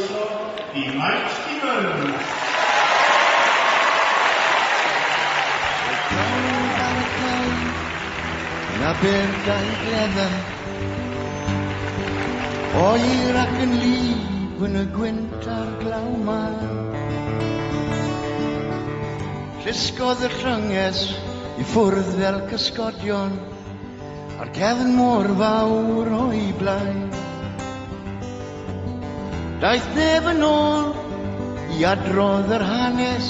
croeso i Mike Stevens. Na byrda'i gledden oer ac yn lif yn y gwynt a'r glaw ma. Llusgodd y llynges i ffwrdd fel cysgodion a'r cefn mor fawr o'i blaen. Daeth neb yn ôl i adrodd yr hanes,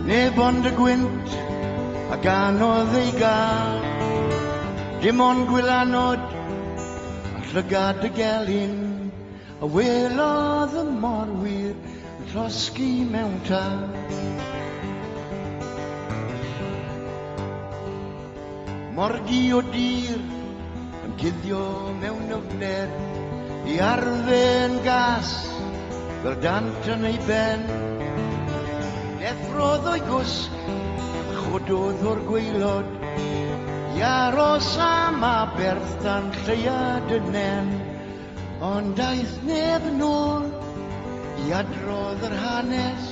neb ond y gwynt ac anodd ei gael. Dim ond gwylanod a llygad y gelyn, a welodd y morwyr yn llosgi mewn tân. Morgi o dir yn cuddio mewn yfner i arfen gas fel dant yn ei ben. Deffrodd o'i gwsg a chododd o'r gwaelod i aros am Aberth dan lleiad y nen. Ond daeth neb yn ôl i adrodd yr hanes,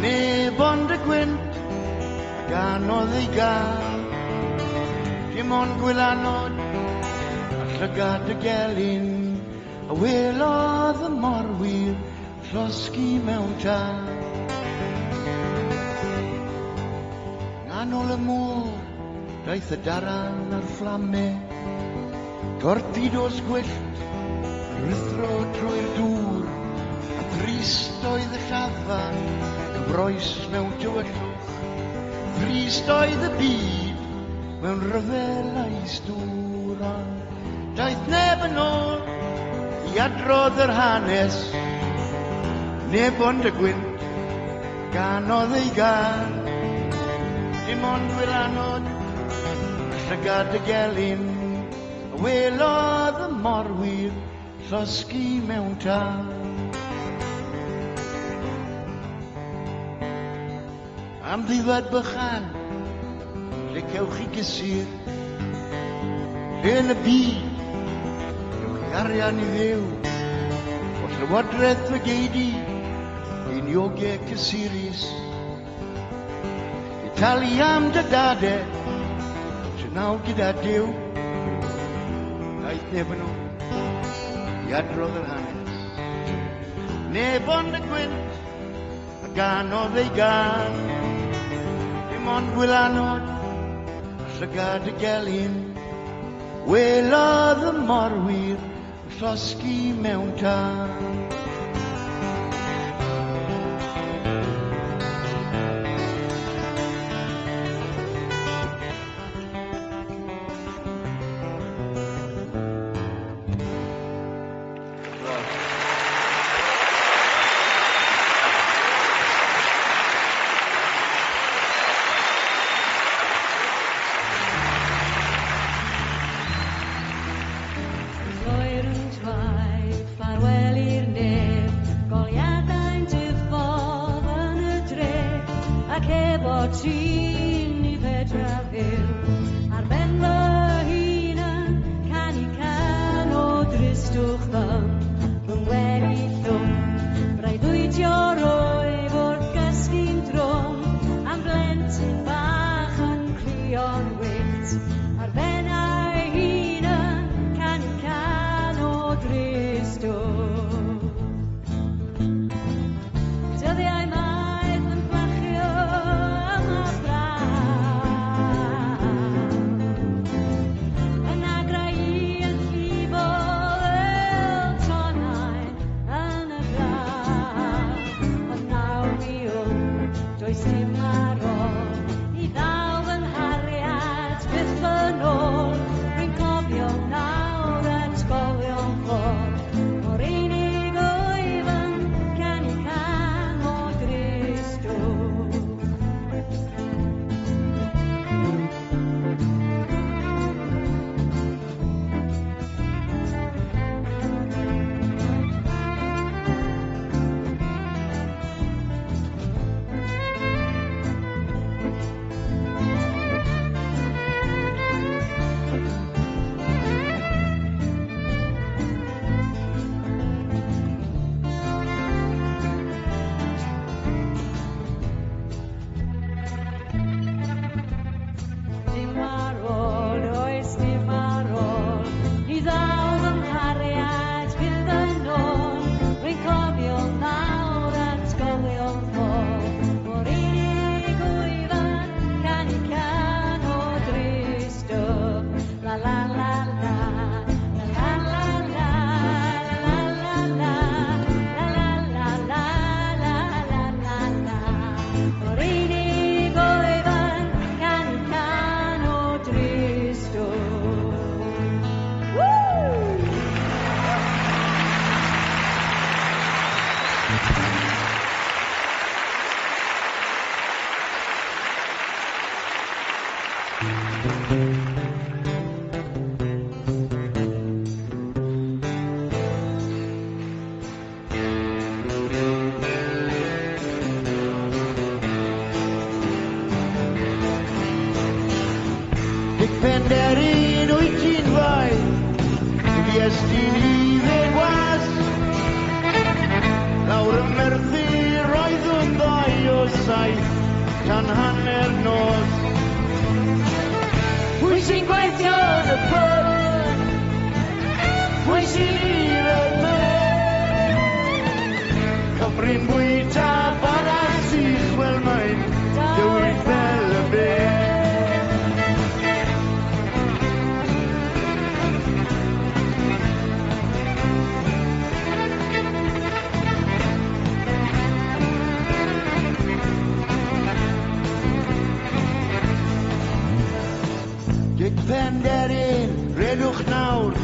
neb ond y gwynt ac anodd ei gael. Dim ond gwylanod a llygad y gelyn, a welodd y morwyr llosgi mewn tân. Nghanol y môr daeth y daran a'r fflame, torpidos gwyllt yn rithro trwy'r dŵr, a drist oedd y lladdfa gyfroes mewn tywyllwch. Drist oedd y byd mewn ryfel a'i stŵr, ond daeth neb yn ôl i adrodd yr hanes, neb ond y gwynt ac anodd ei gael. Dim ond gwylanod a llygad y gelyn, a welodd y morwyr llosgi mewn tân. Am ddifad bychan lle cewch chi gysur, lle yn y byd cewch chi arian i ddew, o llywodraeth y geidi ein iogau cysurus. I talu am dy dadau naw gyda Dyw. Daeth neb yn ôl i adrodd yr hanes, neb ond y gwynt ac anodd ei gael. Dim ond gwylanod a llygad y gelyn, welodd y morwyr llosgi mewn tân. destiny fe gwas. Lawr y merthu roedd yn ddau o saith tan hanner nos. Pwy sy'n gweithio yn y pwr? Pwy sy'n i'r yma? Cymru'n bwyta bara sych, wel mae'n dywyd fel y be. Dic Penderyn, redwch nawr,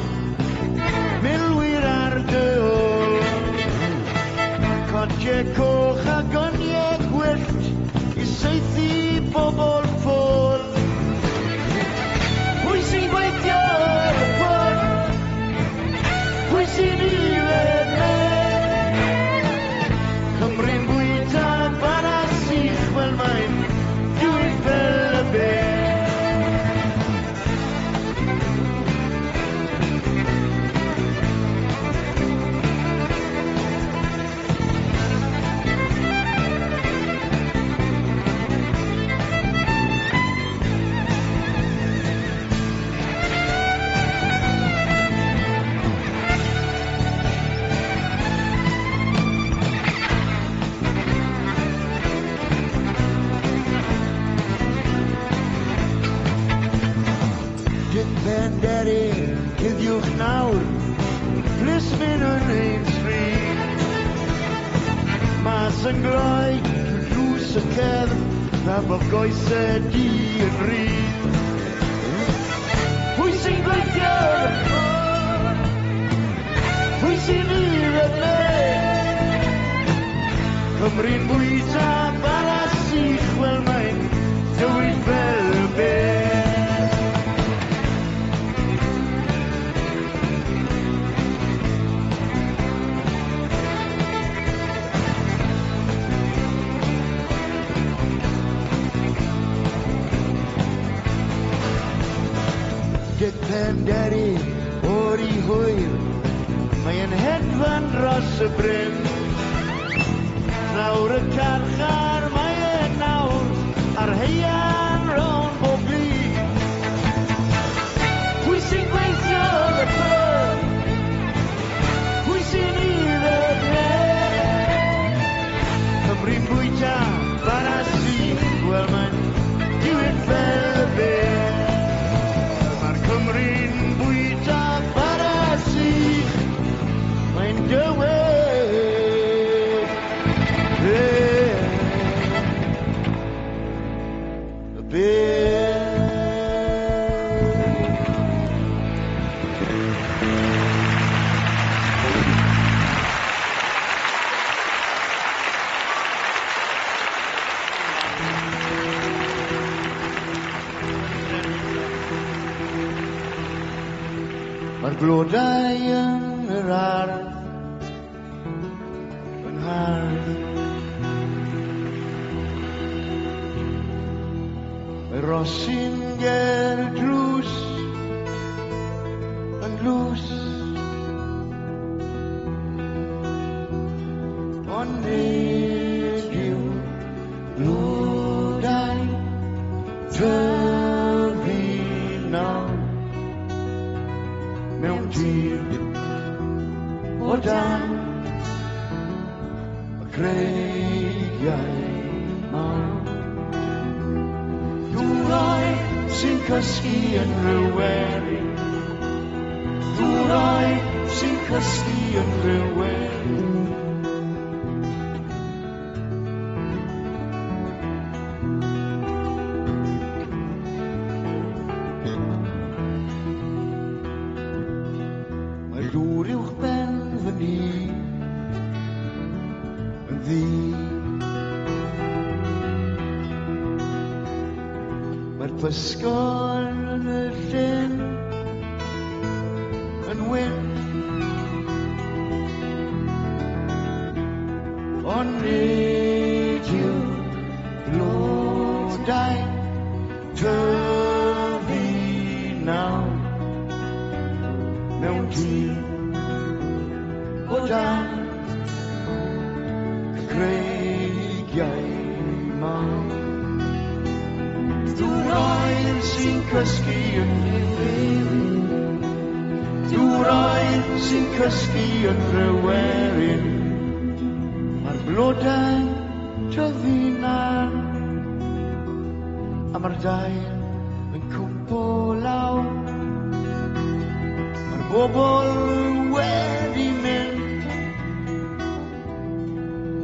milwyr ar dy ôl. Codiau coch a goniau gwyllt i saethu bobl ffôl. Pwy sy'n gweithio yn y pwr? Pwy sy'n i'r yma? Cymru'n bwyta bara sych, wel mae'n dywyd fel y be. Penderyn, cuddiwch nawr, plismyn yn ein stryd. Mas yn gloi, drws y cefn, na bod goesau di yn rhydd. Pwy sy'n gweithio yn y pwr? Pwy sy'n i'r yma? Cymru'n bwyta bara sych, wel mae'n dywyd fel y be. Dic Penderyn, o'r i hwyr, mae'n hedfan dros y bryn. Nawr y carchar, mae e nawr, ar heian rown bob byd. Pwy sy'n gweithio yn y pwr? Pwy sy'n i'r yma? Cymru'n bwyta bara sych, wel mae'n dywyd fel y be. Mae'r Cymru'n bwyta bara sych, mae'n dywyd fel y be. Mae'r blodau yn yr ardd yn hardd. Mae rosyn ger y drws yn lws. Ond nid yw blodau tyfu nawr mewn tir o dan y creigiau mawr. Dŵr oed sy'n cysgu yn rhyweru, dŵr oed sy'n cysgu yn rhyweru. Dŵr uwch ben fy ni yn ddi. Mae'r pysgol yn y llyn yn wynt. Ond nid yw blodau tyfu nawr mewn tîr o dan y creigiau mawr. Dŵr oer sy'n cysgu yn rhywerin, dŵr oer sy'n cysgu yn rhywerin. Mae'r blodau'n tyfu lan, a mae'r dail yn cwmpo lawr. Mae'r bobl wedi mynd,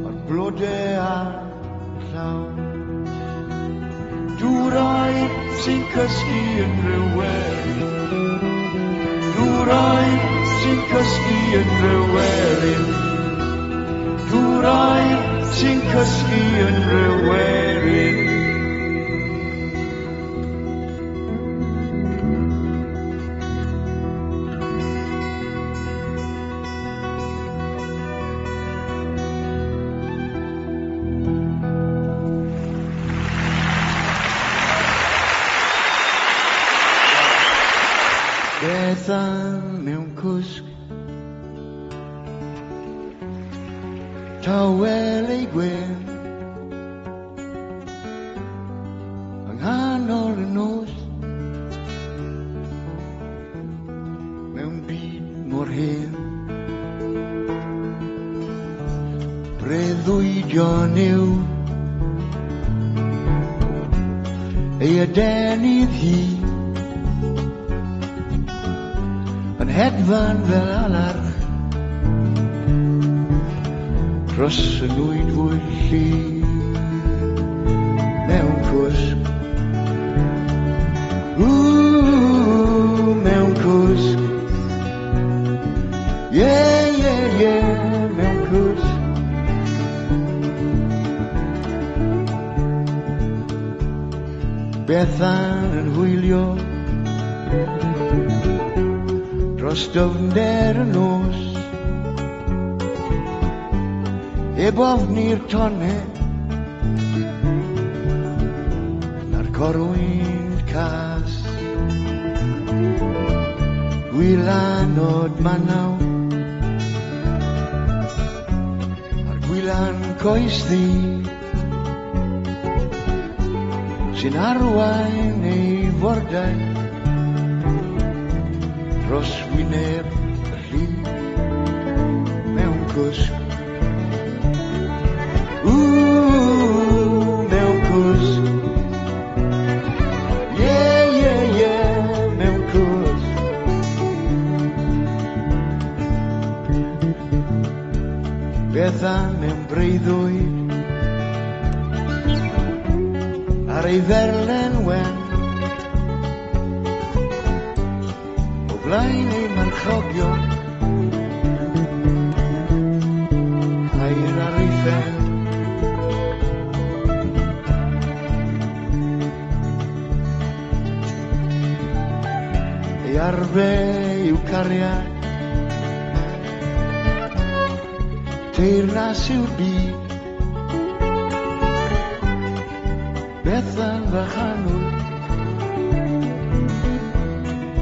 mae'r blodau ar llawn. Dŵr oer sy'n cysgu yn rhywerin, dŵr oer sy'n cysgu yn rhywerin, dŵr oer sy'n cysgu yn rhywerin. Bethan mewn cwsg, tawel ei gwyn, yng nghanol y nos, mewn byd mor hen. Breuddwydion yw ei adenydd hi, yn hedfan fel alarch dros y nwyd fwy llun mewn cwsg. Mewn cwsg, mewn cwsg. Bethan yn hwylio dros dyfnder y nos, heb ofni'r tonne na'r corwyn cas. Gwylanod Manaw a'r gwylan coes ddi sy'n arwain ei fordau dros wyneb y llun mewn cwsg. Mewn cwsg, mewn cwsg. Bethan mewn breuddwyd ar ei ferlen wen, o blaen ei marchogion, air ar ei phen. Ei arfe yw cariad, teyrnas yw'r byd. Bethan fachanwr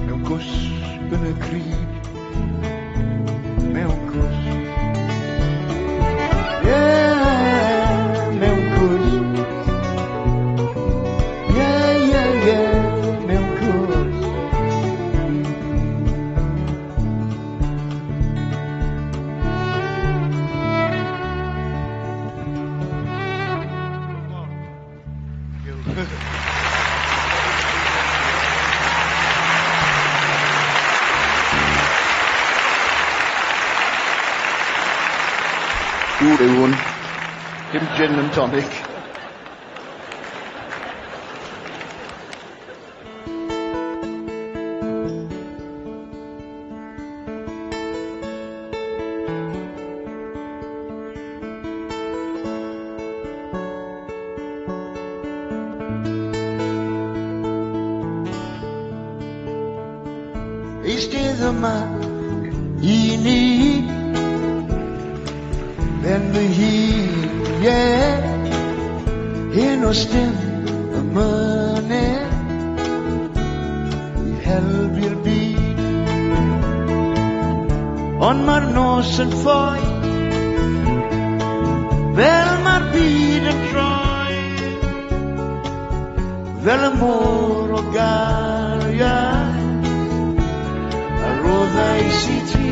mewn cwsg yn y cryd, mewn cwsg. Mewn cwsg. Mewn cwsg. Gŵr yw hwn, dim gin and tonic. Eistedd yma I ni ben fy hun, hyn o styn y mynedd I helpu'r byd ond mae'r nos yn ffoi, fel mae'r byd yn troi, fel y môr o gariad, a roddais i ti.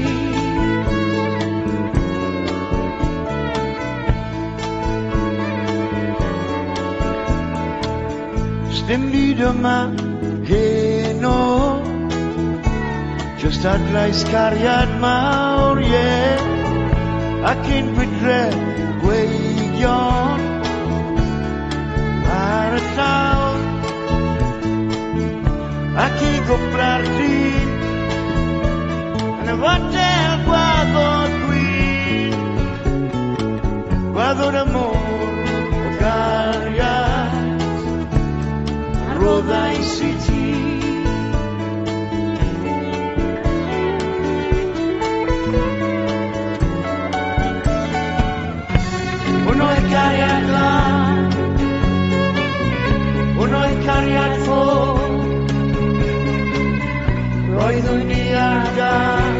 Dim byd yma heno, just adlais cariad mawr, ac ein bydre gweigion ar y llawr, ac i gwpla'r dyn yn y fotel gwaddod gwyn, gwaddod y môr o gariad, a roddais i ti. Cariad lan, hwn oedd cariad ffôn, roeddwn ni ar gan.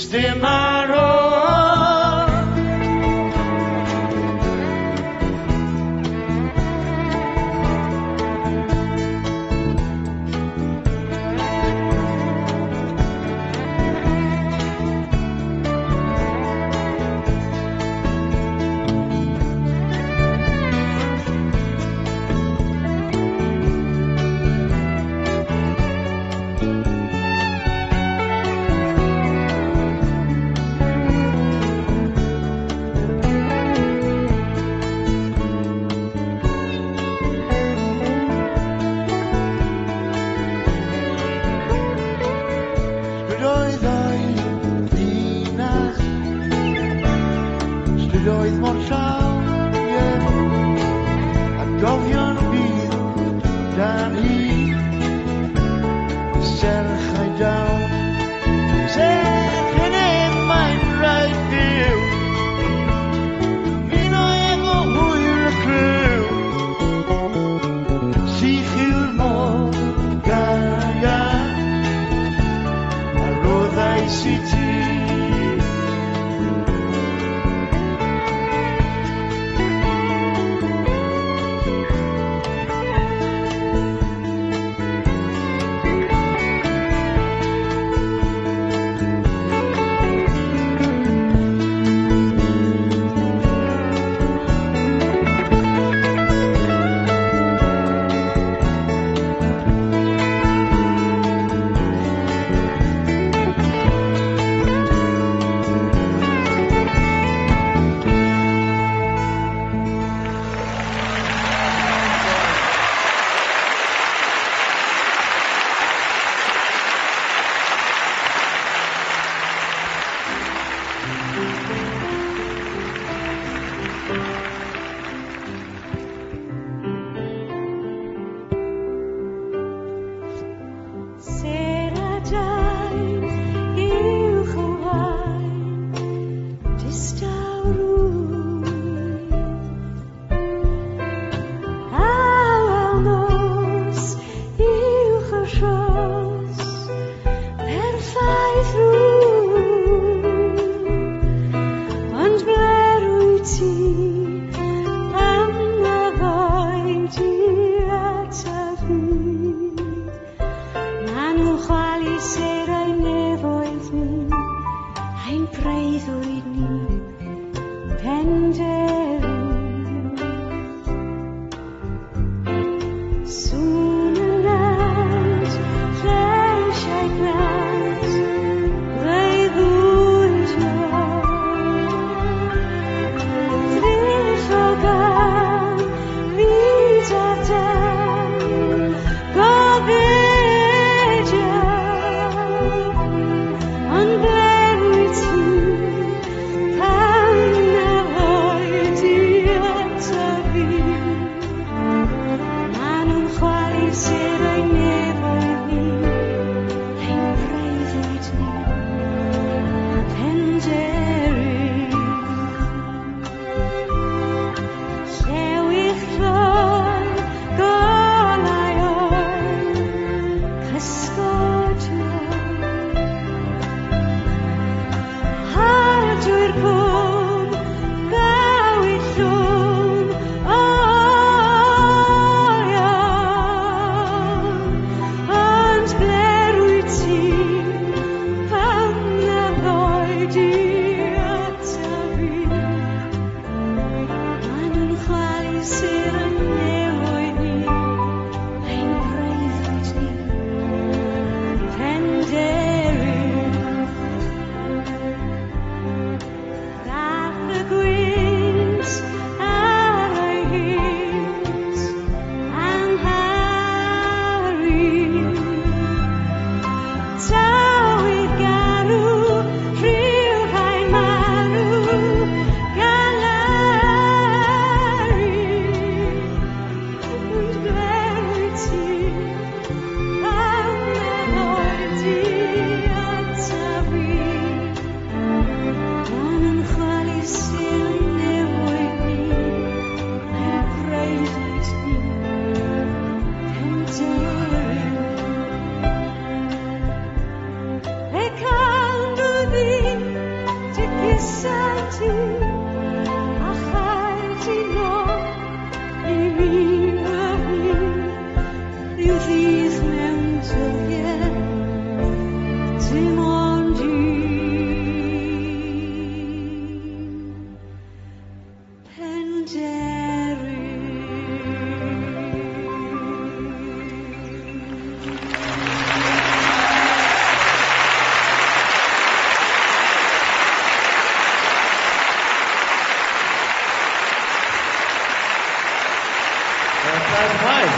Sdim ar ôl, oedd mor llawn, a gofio'n bydd dan hi, serchau dawn, serch yn mae'n rhaid byw, un o efo hwyr y clyw, sych yw'r môr gariad, a roddais i ti. senti, achyti no, I miłowi, już mewn tobie, ty mądzi. That's nice.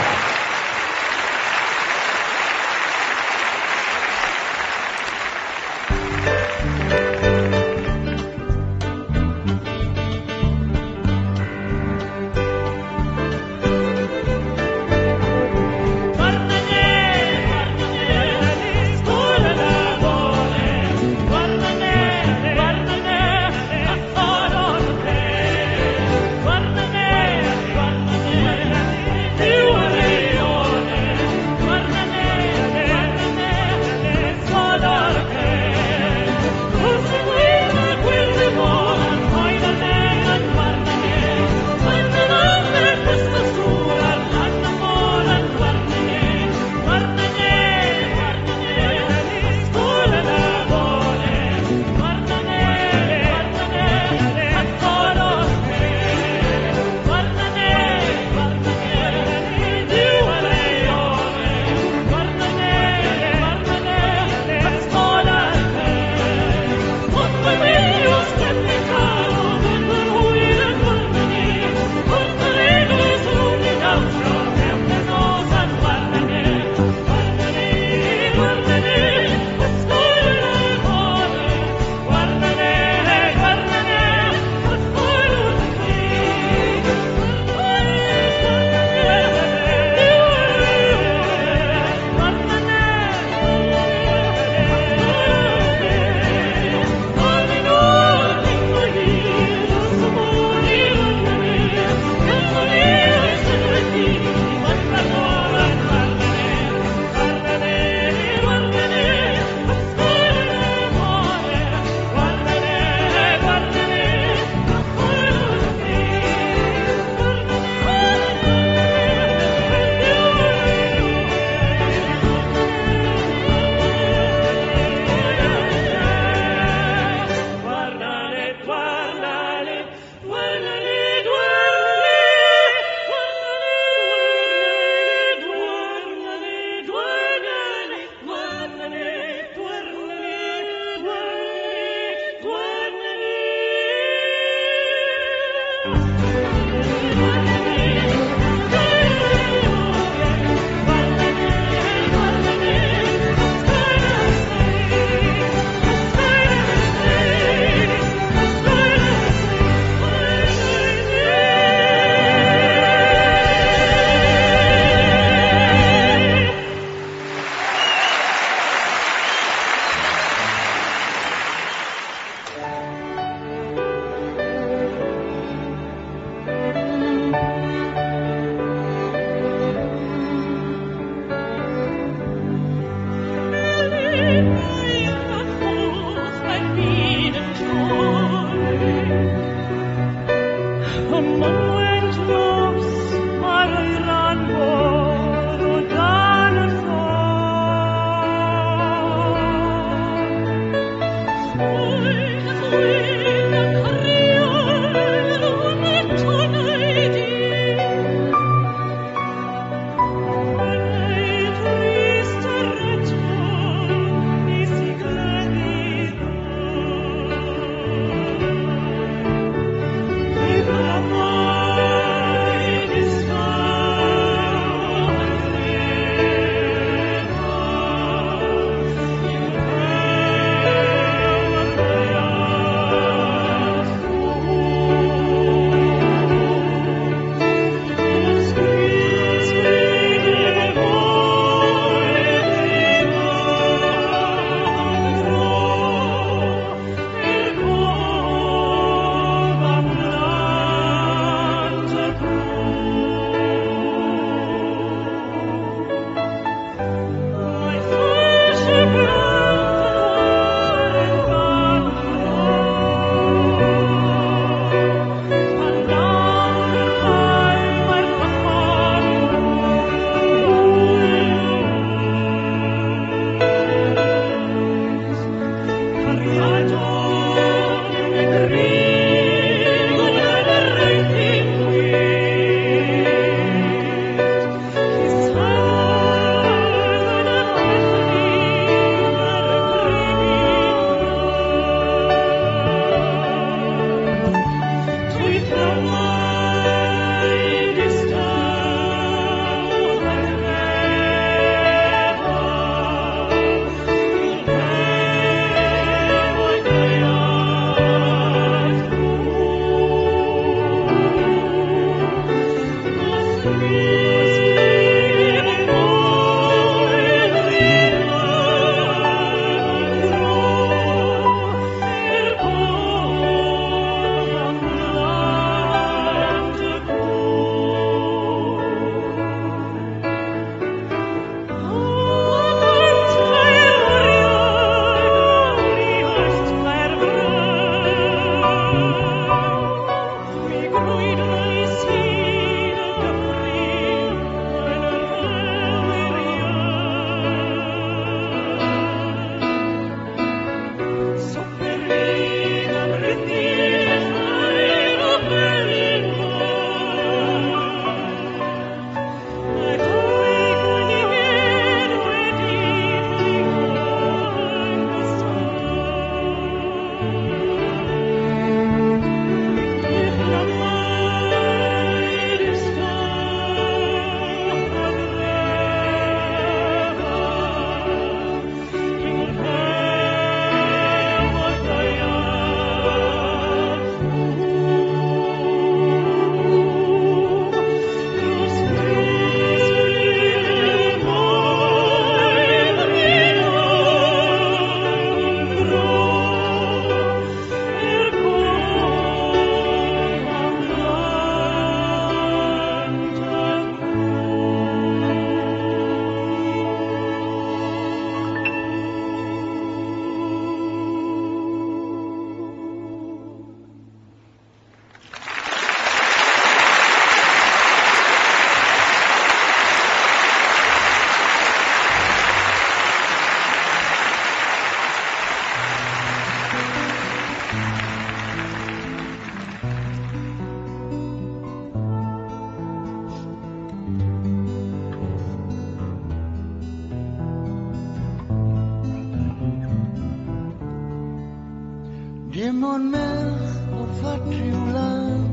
o'n merch o'r ffatriw lan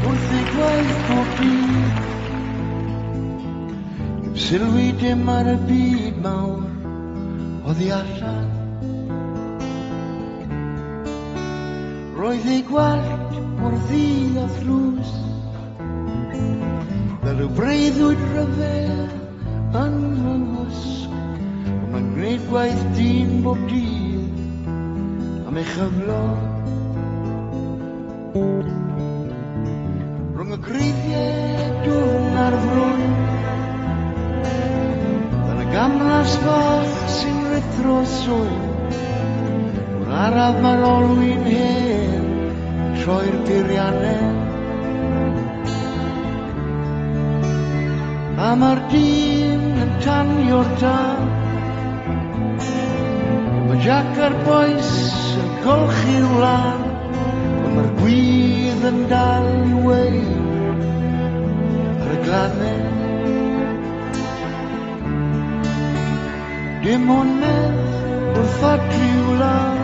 wrth ei gwaith bob dydd heb sylwi dim ar y byd mawr oddi allan roedd ei gwallt mor ddydd a thlws fel y breuddwyd rhyfel yn fy nghwsg ond mae'n gwneud gwaith dyn bob dydd am ei chyflog rhwng y greiddiau dwrn a'r frwn fel y gamlas fach sy'n rithro sŵn o'r araf mae'r olwyn hen troi'r peiriannau a mae'r dyn yn tanio'r tân mae Jack a'r boes yn colchi wlan ond mae'r gwydd yn dal i weid ar y glannau dim ond merch wrth ffatriw lan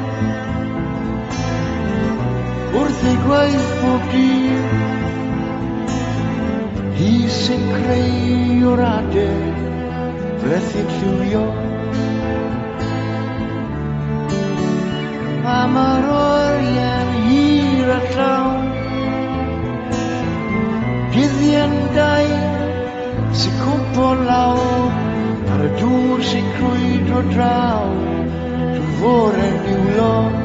wrth ei gwaith bob dydd hi sy'n creu o'r adeg blethu'n llywio a mae'r oriau'n hir a llawn guddiau'n dain sy'n cwmpo lawr ar y dŵr sy'n crwydro draw drwy fore'n niwlon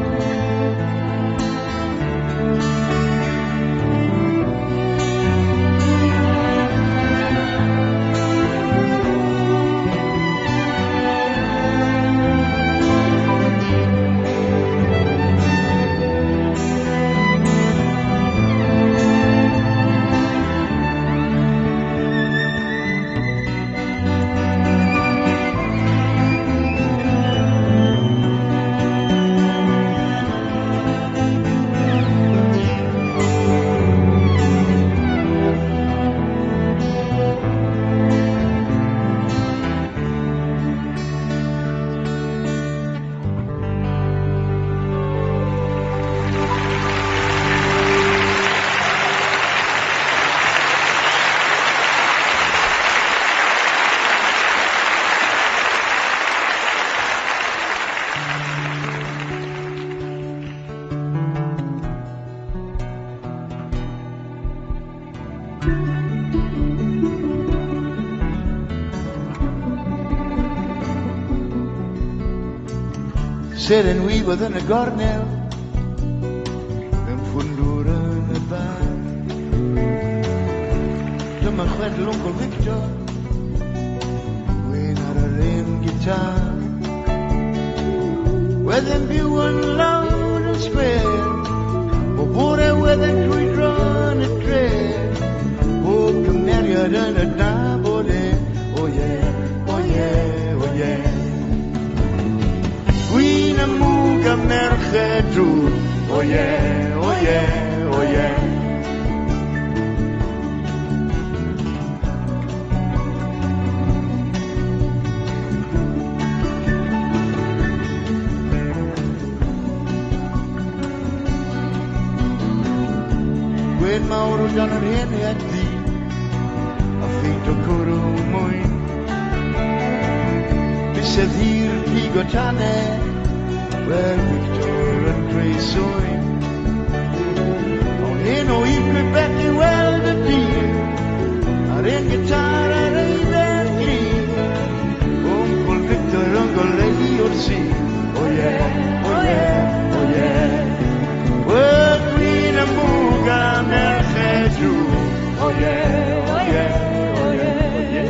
Seren wybodd yn y gornel mewn ffwndwr yn y bar dyma chwedl Uncle Victor gwyn ar yr un gitar wedyn byw yn lawr yn sgwer o bore wedyn crwydro yn y dref bob cymeriad yn y nabod e o ie, o ie, o ie Gwyn y mwg a merched drwg o ie, o ie, o ie Gwyn mawr o dan yr hen heddi a ffeint o cwrw mwyn Bysedd hir pig o tanau Wel Victor yn creu swyn Ond hyn o ifryd beth i weld y dyn A'r un gitar ar eidden glin Uncle Victor yn goleu o'r sîn O ie, o ie, o ie Wel gwyn y mwg a merched drwg O ie, o ie, o ie, o ie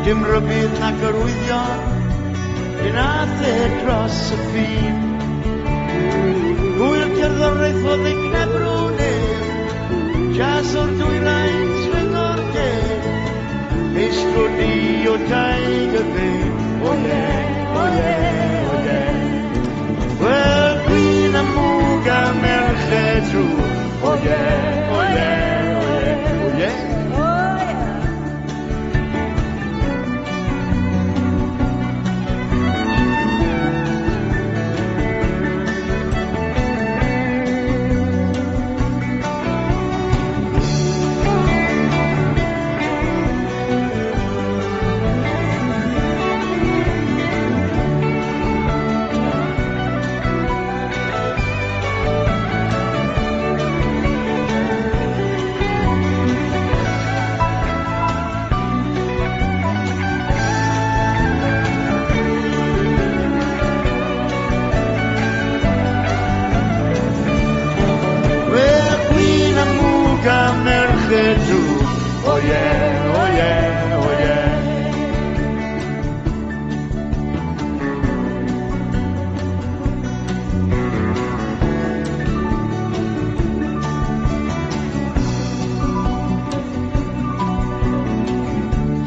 dim rybydd nac arwyddion, gynath e dros y ffin. Hwyl cerddoriaeth fod ei cnebro neb, jas o'r dwyrain swyngor deg, meistro di o daig y fe, o ie, o ie, o ie. Wel, gwyn a mwg a merched drwg, o ie, o ie, o ie, o ie.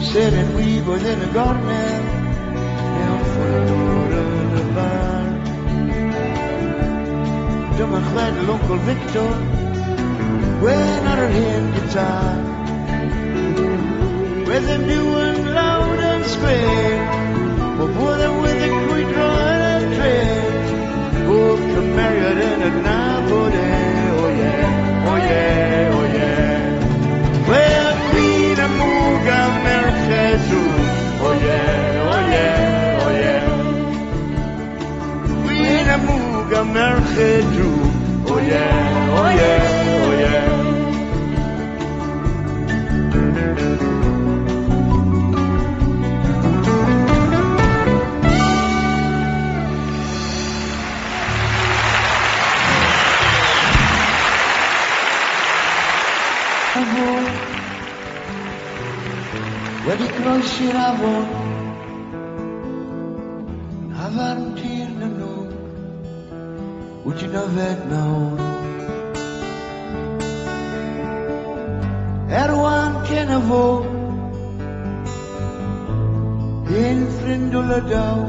Seren wyf oedd yn y gornel, mewn ffwrdd yn y bar. Dyma chwedl Uncle Victor, wen ar yr hen gitar. With him doing loud and square, o bod e with y gwydro yn y tren, bob cymeriad yn y nabod e, o ie, o ie, o ie. Wel, gwyn a mwg a merched drwg, o ie, o ie, o ie. Gwyn a mwg a merched drwg, o ie, o ie, o ie. Wedi croesi'r afon, afarn tir na nhw, wyt ti'n yfed nawr. Erwan cyn y fo, un ffrind o lydaw,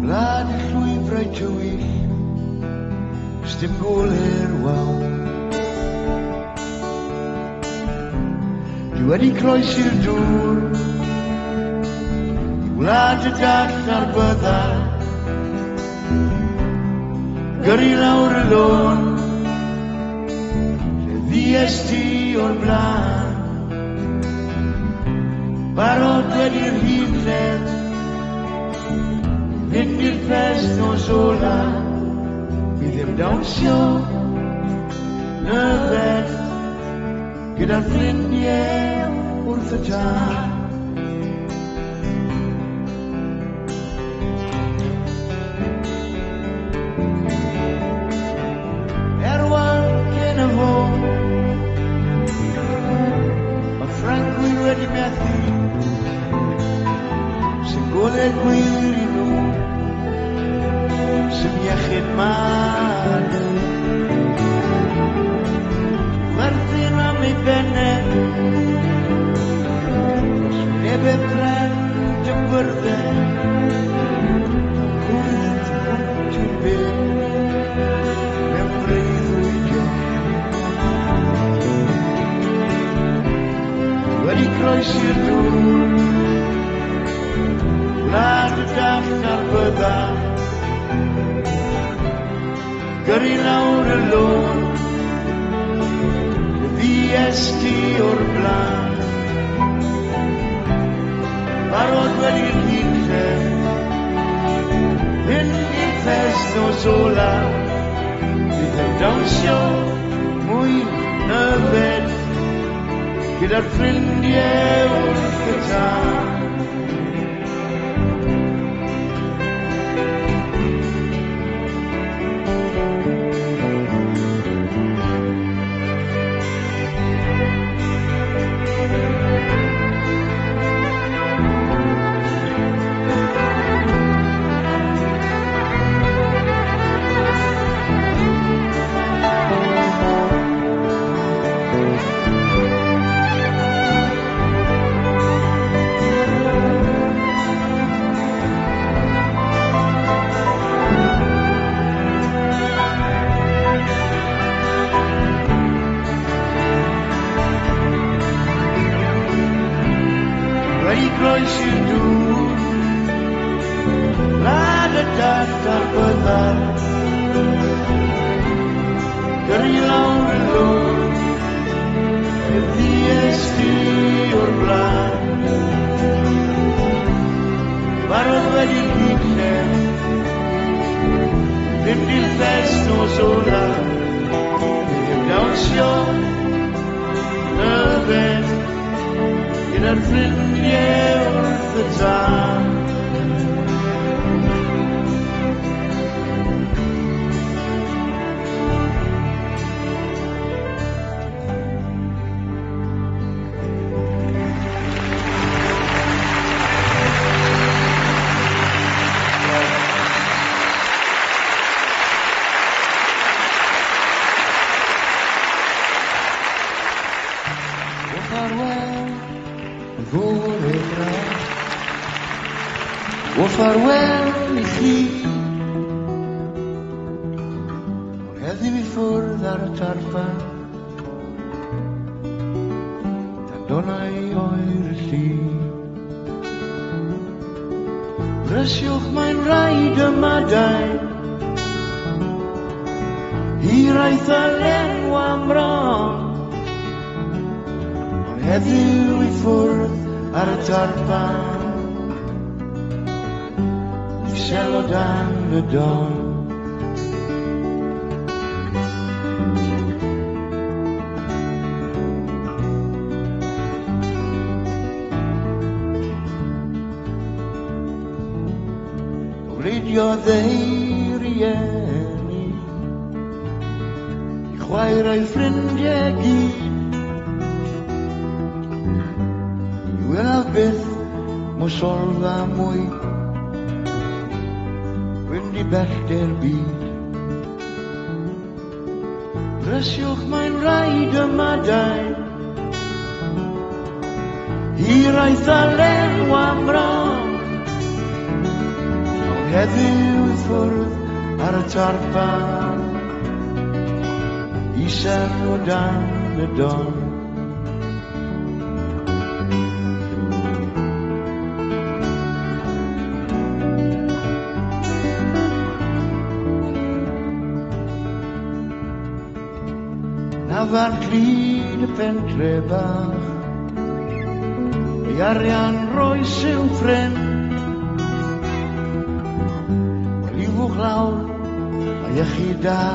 blad y llwybrau tywych, stym goler waw. Dwi wedi croesi'r dŵr, i wlad y dall ar bydda, gyrru lawr y lôn, lle ddies ti o'r blaen. Barod wedi'r hydref, fynd i'r fest nos ola, mi ddim dawnsio, nyfed, gyda'r ffrindiau wrth y tân. Erwan cyn y fo, mae Ffranc Gwyn wedi methu, sy'n golau gwyr i nhw, sy'n iechyd mad. Werthyn am ei bennau, os neb e brend y byrddau, gwynt hwnt i'r byw, mewn breuddwydio. Wedi croesi'r dŵr, wlad y dall ar bydda, gyrru lawr y lôn, ddies ti o'r blaen. Barod wedi'r hydref, fynd i'r fest nos ola, bydd yn dawnsio mwy nyfed, gyda'r ffrindiau wrth y tân. groes i'r dŵr, Lad y dat a'r byddar, gyrru lawr y lôn, i'r ddiesti o'r blaen. Barodd wedi gydlen, fynd i'r ffes nos ola, i'r dawnsio y ben, gyda'r ffrindiau wrth y tân. O ffarwel I chi, o'r heddiw I ffwrdd ar y tarfan, tan donau oer y llu. Rysiwch mae'n rhaid y madain, Hir aeth a lenw am ron, o'r heddiw I ffwrdd ar y tarfan, Isel o dan y don. O bleidiodd ei rieni, I chwaer a'i ffrindiau gyd, I wylaf byth mwsolfa mwy, Wynd I bellter byd. Rysiwch mae'n rhaid y madain, Hir aeth a lenw am ron, o heddiw I ffwrdd ar y tarfan, Isel o dan y don. Na fan glid y pentre bach, Ei arian roes i'w ffren, Liwch lawr a iechyd da,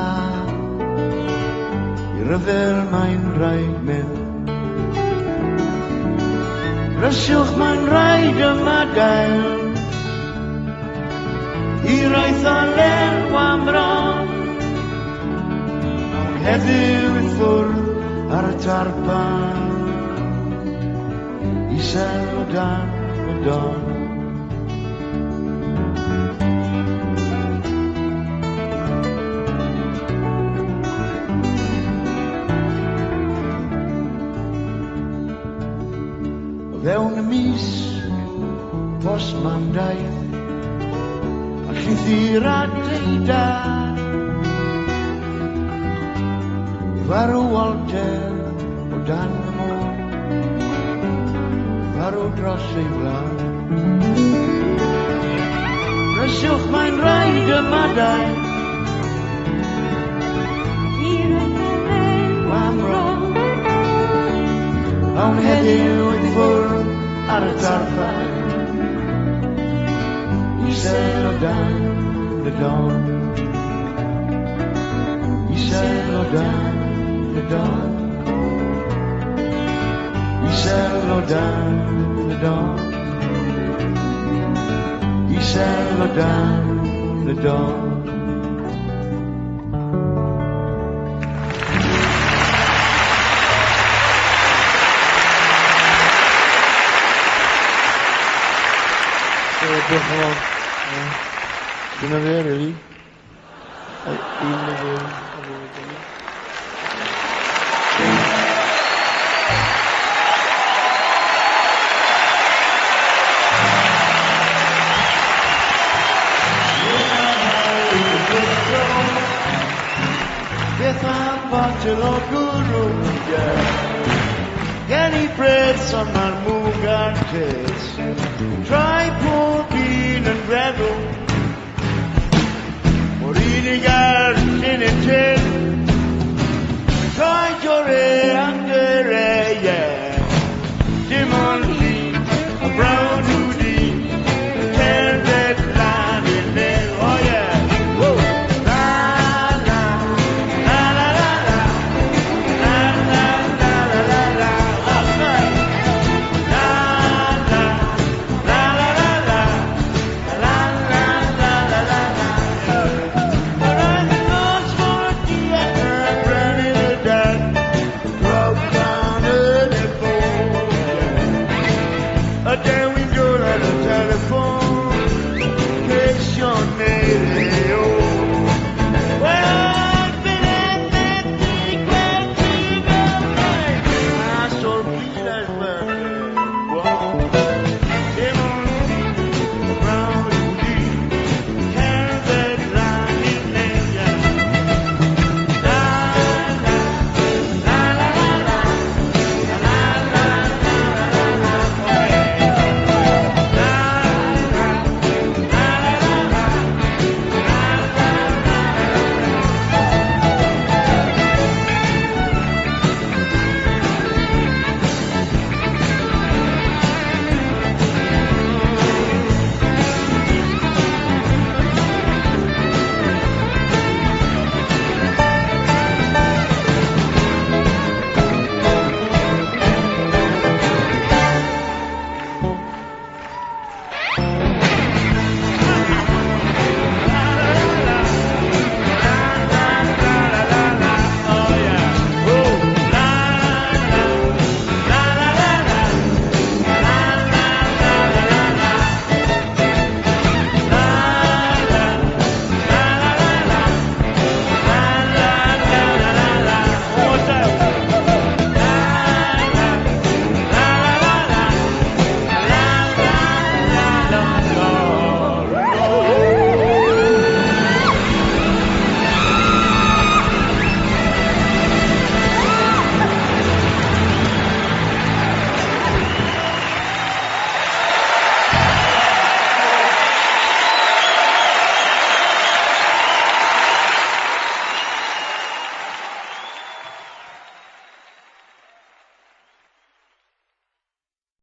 I ryfel mae'n rhaid mynd. Rysiwch mae'n rhaid y madain, Hir aeth a lenw am ron, Heddiw I ffwrdd ar y tarfan, Isel o dan y don. O fewn y mis, postman daeth, a llythyr adeudad, Farw Walter o dan y môr, farw dros ei flan. Rysiwch mae'n rhaid y madain, Hir aeth a lenw am ron, Awn heddiw I ffwrdd ar y tarfan, Isel o dan y don. Isel o dan y don. Isel o dan y don. Isel o dan y don. Diolch yn fawr. Dyna fe, rili. Un o fe. Beth am botel o gwrw, Any breads on my Mugan case. Try protein and gravel. Or eating out in a tin.